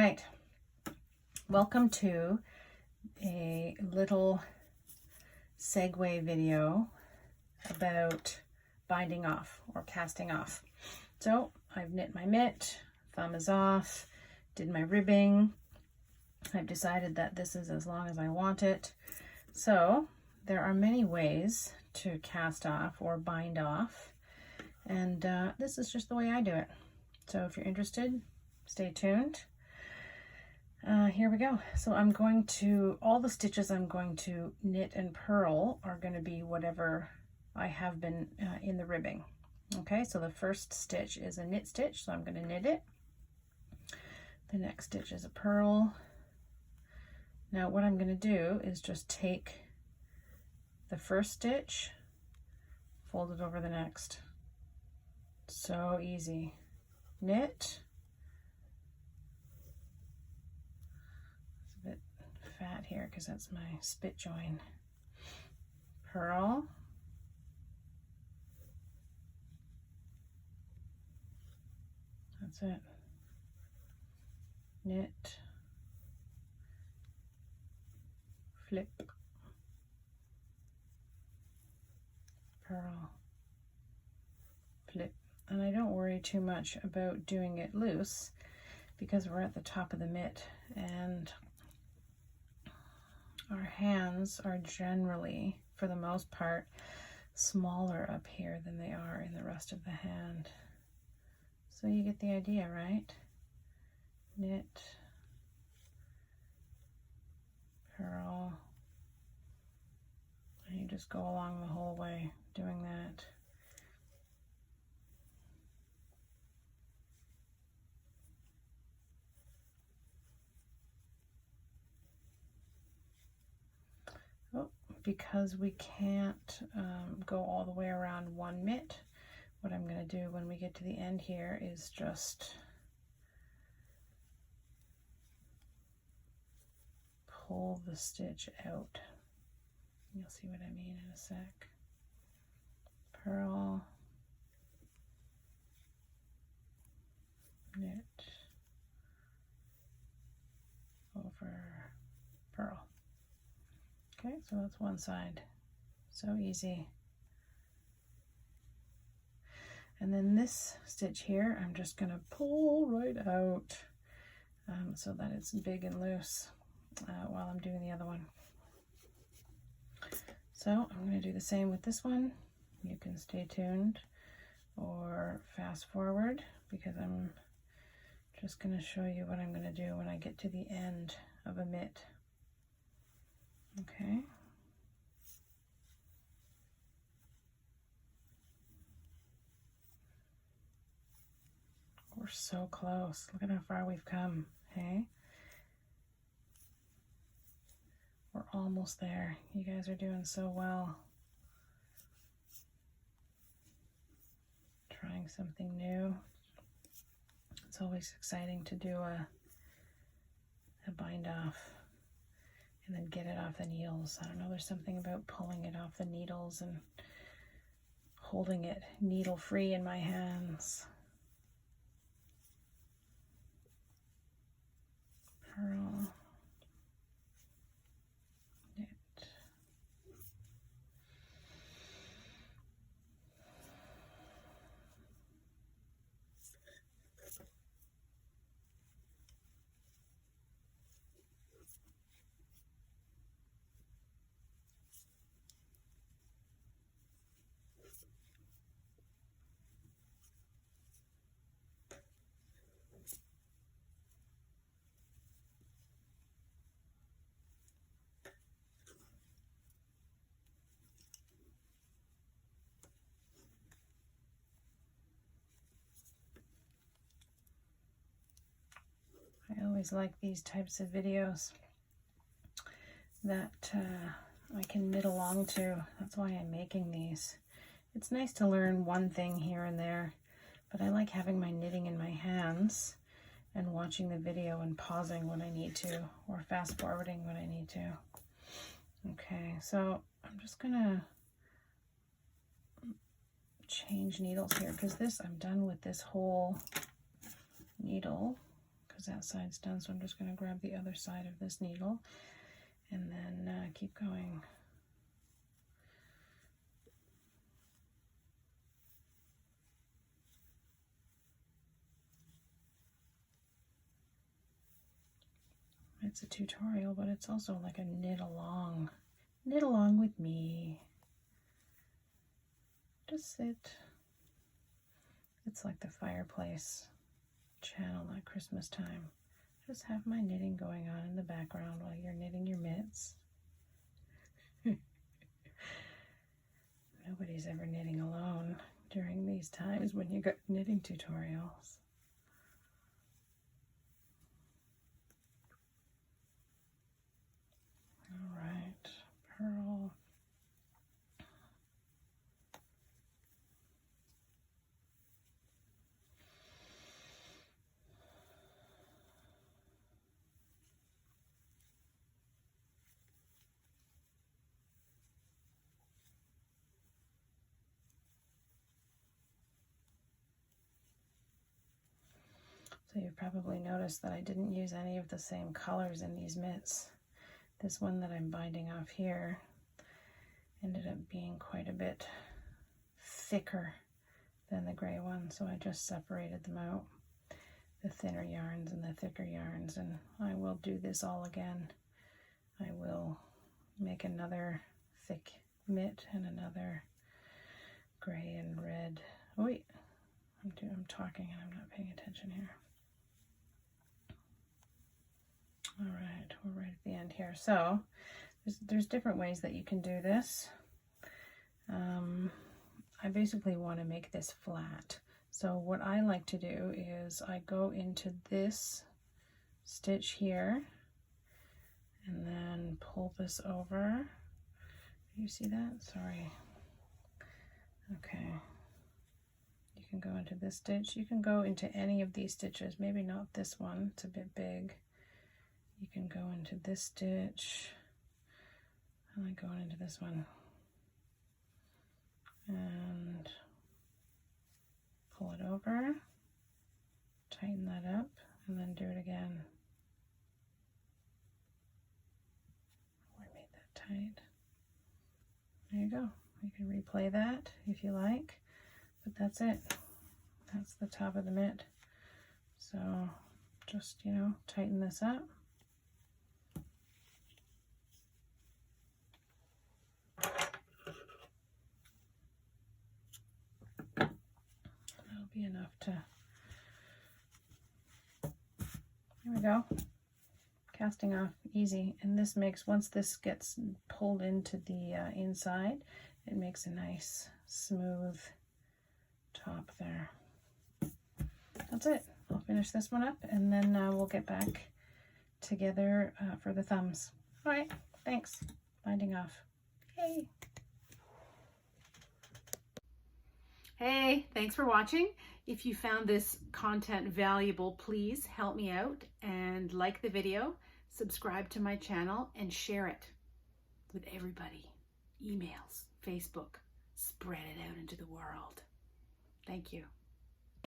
right, welcome to a little segue video about binding off or casting off. So I've knit my mitt, thumb is off, did my ribbing. I've decided that this is as long as I want it. So there are many ways to cast off or bind off, and this is just the way I do it. So if you're interested, stay tuned. Here we go. So I'm going to, all the stitches I'm going to knit and purl are going to be whatever I have been in the ribbing. Okay, so the first stitch is a knit stitch, so I'm going to knit it. The next stitch is a purl. Now what I'm going to do is just take the first stitch, fold it over the next. So easy. Knit. It's a bit fat here because that's my spit join. Purl. That's it. Knit. Flip. Purl. Flip. And I don't worry too much about doing it loose because we're at the top of the mitt and our hands are generally, for the most part, smaller up here than they are in the rest of the hand. So you get the idea, right? Knit, purl, and you just go along the whole way doing that. Because we can't go all the way around one mitt, what I'm going to do when we get to the end here is just pull the stitch out. You'll see what I mean in a sec. Purl, knit, over, purl. Okay, so that's one side. So easy. And then this stitch here, I'm just going to pull right out so that it's big and loose while I'm doing the other one. So I'm going to do the same with this one. You can stay tuned or fast forward because I'm just going to show you what I'm going to do when I get to the end of a mitt. Okay. We're so close. Look at how far we've come, hey? We're almost there. You guys are doing so well. Trying something new. It's always exciting to do a bind off and then get it off the needles. I don't know, there's something about pulling it off the needles and holding it needle free in my hands. Purl, knit. I always like these types of videos that I can knit along to. That's why I'm making these. It's nice to learn one thing here and there, but I like having my knitting in my hands and watching the video and pausing when I need to or fast forwarding when I need to. Okay, so I'm just gonna change needles here because this, I'm done with this whole needle because that side's done. So I'm just going to grab the other side of this needle and then keep going. It's a tutorial, but it's also like a knit along with me. Just sit. It's like the fireplace channel at Christmas time. Just have my knitting going on in the background while you're knitting your mitts. Nobody's ever knitting alone during these times when you got knitting tutorials. All right, purl. So you've probably noticed that I didn't use any of the same colors in these mitts. This one that I'm binding off here ended up being quite a bit thicker than the gray one, so I just separated them out, the thinner yarns and the thicker yarns, and I will do this all again. I will make another thick mitt and another gray and red. Oh wait, I'm talking and I'm not paying attention here. All right, we're right at the end here. So there's different ways that you can do this. I basically want to make this flat. So what I like to do is I go into this stitch here and then pull this over. Do you see that? Sorry. Okay. You can go into this stitch. You can go into any of these stitches. Maybe not this one. It's a bit big. You can go into this stitch. I like going into this one. And pull it over. Tighten that up and then do it again. Oh, I made that tight. There you go. You can replay that if you like, but that's it. That's the top of the mitt. So just, you know, tighten this up. That'll be enough to, there we go. Casting off easy, and this makes, once this gets pulled into the inside, it makes a nice smooth top there. That's it. I'll finish this one up and then we'll get back together for the thumbs. All right, thanks. Binding off. Hey. Hey, thanks for watching. If you found this content valuable, please help me out and like the video, subscribe to my channel, and share it with everybody. Emails, Facebook, spread it out into the world. Thank you.